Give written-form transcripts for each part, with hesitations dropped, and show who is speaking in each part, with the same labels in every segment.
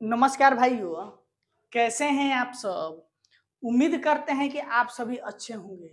Speaker 1: नमस्कार भाइयों, कैसे हैं आप सब? उम्मीद करते हैं कि आप सभी अच्छे होंगे।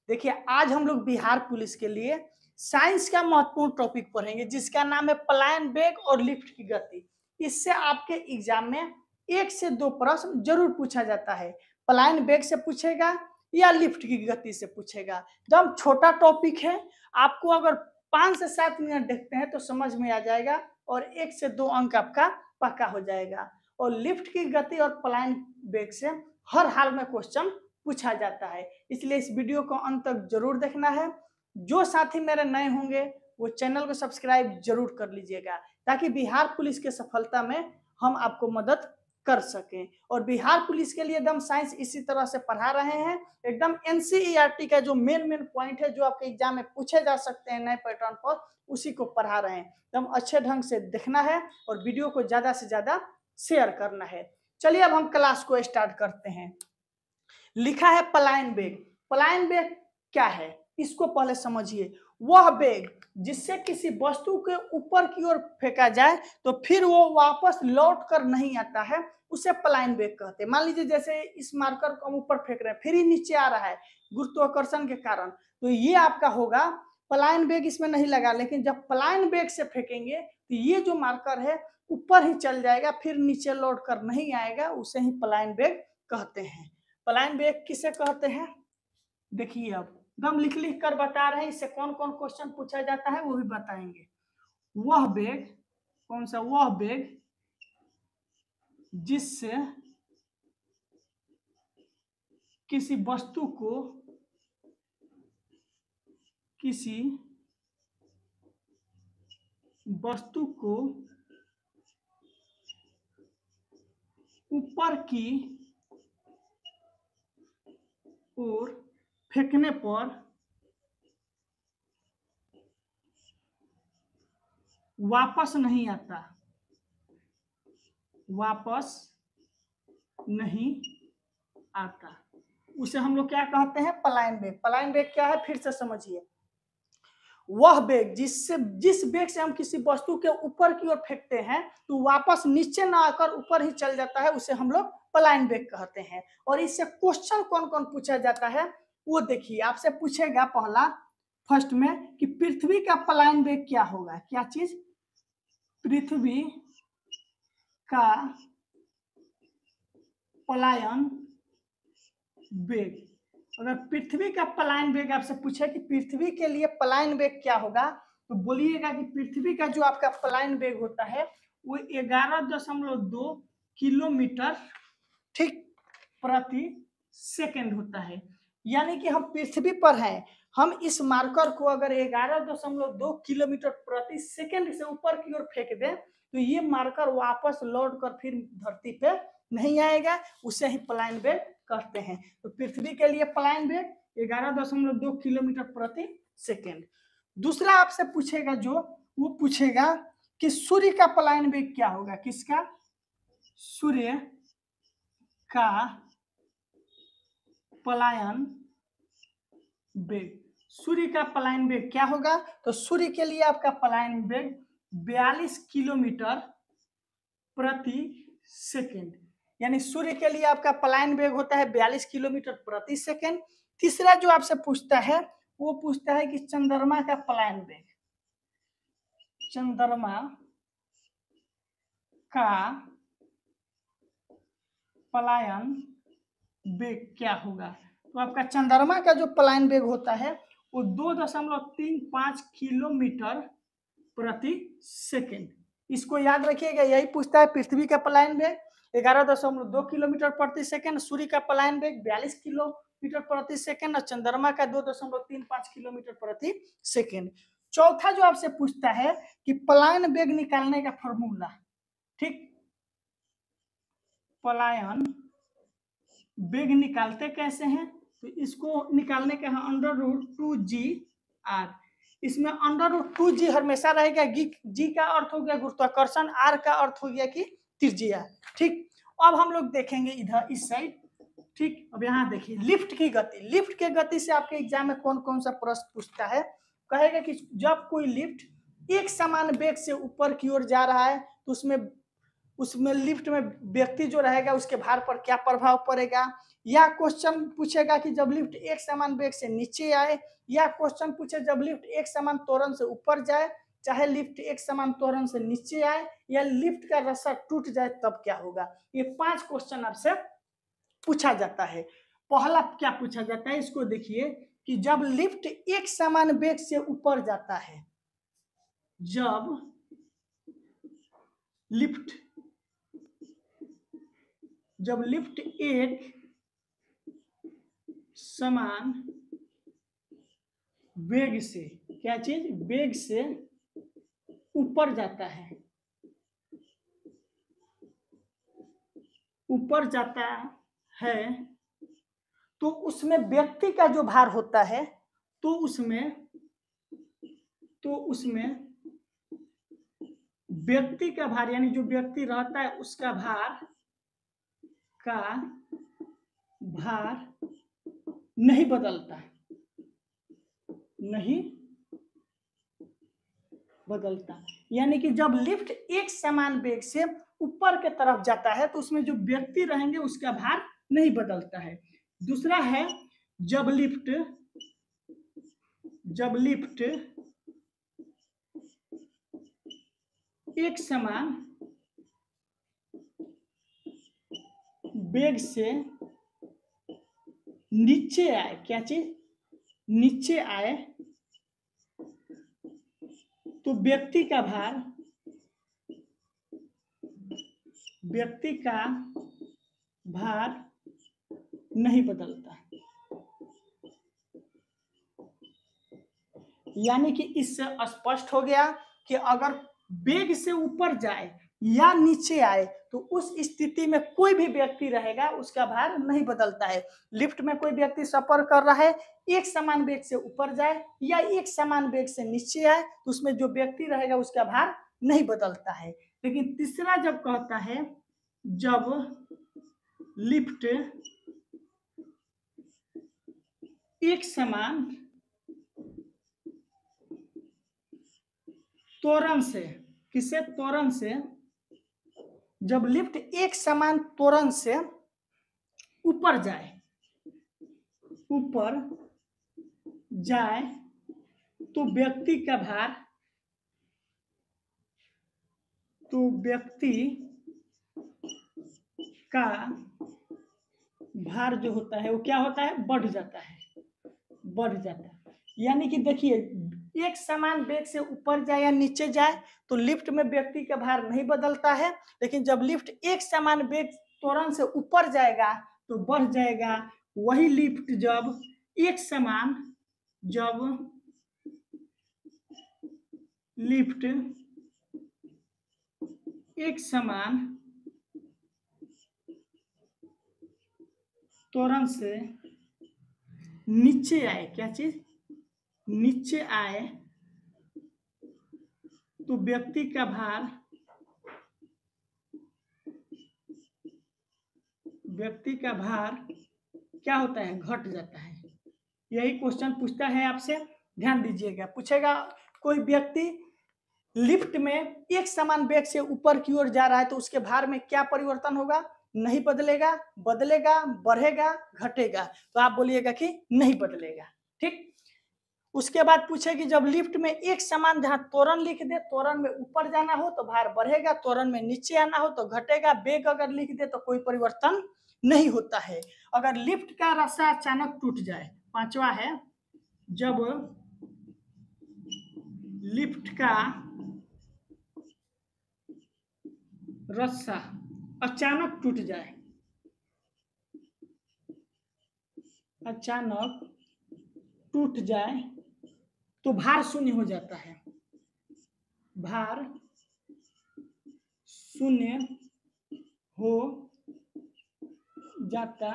Speaker 1: देखिए, आज हम लोग बिहार पुलिस के लिए साइंस का महत्वपूर्ण टॉपिक पढ़ेंगे जिसका नाम है पलायन वेग और लिफ्ट की गति। इससे आपके एग्जाम में 1 से 2 प्रश्न जरूर पूछा जाता है। पलायन वेग से पूछेगा या लिफ्ट की गति से पूछेगा। एकदम छोटा टॉपिक है, आपको अगर 5 से 7 मिनट देखते हैं तो समझ में आ जाएगा और 1 से 2 अंक आपका पक्का हो जाएगा। और लिफ्ट की गति और पलायन वेग से हर हाल में क्वेश्चन पूछा जाता है, इसलिए इस वीडियो को अंत तक जरूर देखना है। जो साथी मेरे नए होंगे वो चैनल को सब्सक्राइब जरूर कर लीजिएगा ताकि बिहार पुलिस के सफलता में हम आपको मदद कर सकें। और बिहार पुलिस के लिए एकदम साइंस इसी तरह से पढ़ा रहे हैं, एकदम एनसीईआरटी का जो मेन पॉइंट है जो आपके एग्जाम में पूछे जा सकते हैं नए पैटर्न पर, उसी को पढ़ा रहे हैं। एकदम अच्छे ढंग से देखना है और वीडियो को ज्यादा से ज्यादा शेयर करना है। चलिए अब हम क्लास को स्टार्ट करते हैं। लिखा है पलायन वेग। पलायन वेग क्या है इसको पहले समझिए। वह वेग जिससे किसी वस्तु के ऊपर की ओर फेंका जाए तो फिर वो वापस लौट कर नहीं आता है, उसे पलायन वेग कहते हैं। मान लीजिए जैसे इस मार्कर को हम ऊपर फेंक रहे हैं, फिर ही नीचे आ रहा है गुरुत्वाकर्षण के कारण, तो ये आपका होगा पलायन वेग। इसमें नहीं लगा, लेकिन जब पलायन वेग से फेंकेंगे तो ये जो मार्कर है ऊपर ही चल जाएगा, फिर नीचे लौट कर नहीं आएगा, उसे ही पलायन वेग कहते हैं। पलायन वेग किसे कहते हैं देखिए, अब एकदम लिख लिख कर बता रहे हैं, इससे कौन कौन क्वेश्चन पूछा जाता है वो भी बताएंगे। वह वेग, कौन सा? वह वेग जिससे किसी वस्तु को ऊपर की ओर फेंकने पर वापस नहीं आता, उसे हम लोग क्या कहते हैं? पलायन वेग। पलायन वेग क्या है फिर से समझिए। वह वेग जिस वेग से हम किसी वस्तु के ऊपर की ओर फेंकते हैं तो वापस नीचे ना आकर ऊपर ही चल जाता है, उसे हम लोग पलायन वेग कहते हैं। और इससे क्वेश्चन कौन कौन पूछा जाता है वो देखिए। आपसे पूछेगा पहला फर्स्ट में कि पृथ्वी का पलायन वेग क्या होगा। क्या चीज? पृथ्वी का पलायन वेग। अगर पृथ्वी का पलायन वेग आपसे पूछे कि पृथ्वी के लिए पलायन वेग क्या होगा, तो बोलिएगा कि पृथ्वी का जो आपका पलायन वेग होता है वो 11.2 किलोमीटर ठीक प्रति सेकंड होता है। यानी कि हम पृथ्वी पर हैं, हम इस मार्कर को अगर 11.2 किलोमीटर प्रति सेकंड से ऊपर की ओर फेंक दें तो ये मार्कर वापस लौट कर फिर धरती पे नहीं आएगा, उसे ही पलायन वेग कहते हैं। तो पृथ्वी के लिए पलायन वेग 11.2 किलोमीटर प्रति सेकंड। दूसरा आपसे पूछेगा जो, वो पूछेगा कि सूर्य का पलायन वेग क्या होगा। किसका? सूर्य का पलायन वेग। सूर्य का पलायन वेग क्या होगा? तो सूर्य के लिए आपका पलायन वेग 42 किलोमीटर प्रति सेकंड, यानी सूर्य के लिए आपका पलायन वेग होता है 42 किलोमीटर प्रति सेकंड। तीसरा जो आपसे पूछता है वो पूछता है कि चंद्रमा का पलायन वेग। चंद्रमा का पलायन वेग क्या होगा? तो आपका चंद्रमा का जो पलायन वेग होता है वो 2.35 किलोमीटर प्रति सेकंड। इसको याद रखिएगा, यही पूछता है। पृथ्वी का पलायन वेग 11.2 किलोमीटर प्रति सेकंड, सूर्य का पलायन वेग 42 किलोमीटर प्रति सेकंड और चंद्रमा का 2.35 किलोमीटर प्रति सेकंड। चौथा जो आपसे पूछता है कि पलायन वेग निकालने का फॉर्मूला। ठीक, पलायन वेग निकालते कैसे हैं? तो इसको निकालने का है √2g(r). इसमें √2g हमेशा रहेगा। जी का अर्थ हो गया गुरुत्वाकर्षण, आर का अर्थ हो गया कि त्रिज्या। ठीक, अब हम लोग देखेंगे इधर इस साइड। ठीक, अब यहाँ देखिए लिफ्ट की गति। लिफ्ट के गति से आपके एग्जाम में कौन कौन सा प्रश्न पूछता है? कहेगा कि जब कोई लिफ्ट एक समान वेग से ऊपर की ओर जा रहा है तो उसमें उसमें लिफ्ट में व्यक्ति जो रहेगा उसके भार पर क्या प्रभाव पड़ेगा, या क्वेश्चन पूछेगा कि जब लिफ्ट एक समान वेग से नीचे आए, या क्वेश्चन पूछे जब लिफ्ट एक समान त्वरण से ऊपर जाए, चाहे लिफ्ट एक समान त्वरण से नीचे आए, या लिफ्ट का रस्सा टूट जाए तब क्या होगा। ये 5 क्वेश्चन आपसे पूछा जाता है। पहला क्या पूछा जाता है, इसको देखिए कि जब लिफ्ट एक समान वेग से ऊपर जाता है, जब लिफ्ट एक समान वेग से, क्या चीज, वेग से ऊपर जाता है, ऊपर जाता है, तो उसमें व्यक्ति का जो भार होता है, तो उसमें व्यक्ति का भार, यानी जो व्यक्ति रहता है उसका भार नहीं बदलता, यानी कि जब लिफ्ट एक समान वेग से ऊपर के तरफ जाता है तो उसमें जो व्यक्ति रहेंगे उसका भार नहीं बदलता है। दूसरा है जब लिफ्ट एक समान वेग से नीचे आए, क्या चीज, नीचे आए, तो व्यक्ति का भार नहीं बदलता। यानी कि इससे स्पष्ट हो गया कि अगर वेग से ऊपर जाए या नीचे आए तो उस स्थिति में कोई भी व्यक्ति रहेगा उसका भार नहीं बदलता है। लिफ्ट में कोई व्यक्ति सफर कर रहा है, एक समान वेग से ऊपर जाए या एक समान वेग से नीचे आए तो उसमें जो व्यक्ति रहेगा उसका भार नहीं बदलता है। लेकिन तीसरा जब कहता है जब लिफ्ट एक समान त्वरण से, किसे, त्वरण से, जब लिफ्ट एक समान त्वरण से ऊपर जाए तो व्यक्ति का भार जो होता है वो क्या होता है, बढ़ जाता है। यानी कि देखिए एक समान वेग से ऊपर जाए या नीचे जाए तो लिफ्ट में व्यक्ति का भार नहीं बदलता है, लेकिन जब लिफ्ट एक समान वेग त्वरण से ऊपर जाएगा तो बढ़ जाएगा। वही लिफ्ट जब एक समान त्वरण से नीचे आए, क्या चीज, नीचे आए, तो व्यक्ति का भार क्या होता है, घट जाता है। यही क्वेश्चन पूछता है आपसे, ध्यान दीजिएगा। पूछेगा कोई व्यक्ति लिफ्ट में एक समान वेग से ऊपर की ओर जा रहा है तो उसके भार में क्या परिवर्तन होगा, नहीं बदलेगा, बदलेगा, बढ़ेगा, घटेगा, तो आप बोलिएगा कि नहीं बदलेगा। ठीक, उसके बाद पूछे कि जब लिफ्ट में एक समान, जहां त्वरण लिख दे, त्वरण में ऊपर जाना हो तो भार बढ़ेगा, त्वरण में नीचे आना हो तो घटेगा, वेग अगर लिख दे तो कोई परिवर्तन नहीं होता है। अगर लिफ्ट का रस्सा अचानक टूट जाए, पांचवा है जब लिफ्ट का रस्सा अचानक टूट जाए, तो भार शून्य हो जाता है, भार शून्य हो जाता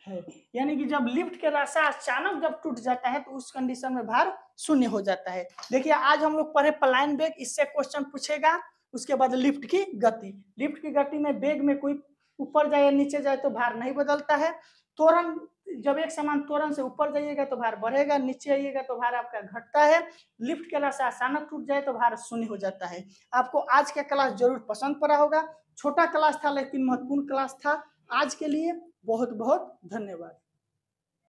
Speaker 1: है। यानी कि जब लिफ्ट के रास्ता अचानक जब टूट जाता है तो उस कंडीशन में भार शून्य हो जाता है। देखिए आज हम लोग पढ़े प्लाइन वेग, इससे क्वेश्चन पूछेगा। उसके बाद लिफ्ट की गति में वेग में कोई ऊपर जाए या नीचे जाए तो भार नहीं बदलता है। त्वरण, जब एक समान त्वरण से ऊपर जाइएगा तो भार बढ़ेगा, नीचे आइएगा तो भार आपका घटता है। लिफ्ट के रास्ता अचानक टूट जाए तो भार शून्य हो जाता है। आपको आज का क्लास जरूर पसंद पड़ा होगा। छोटा क्लास था लेकिन महत्वपूर्ण क्लास था। आज के लिए बहुत बहुत धन्यवाद।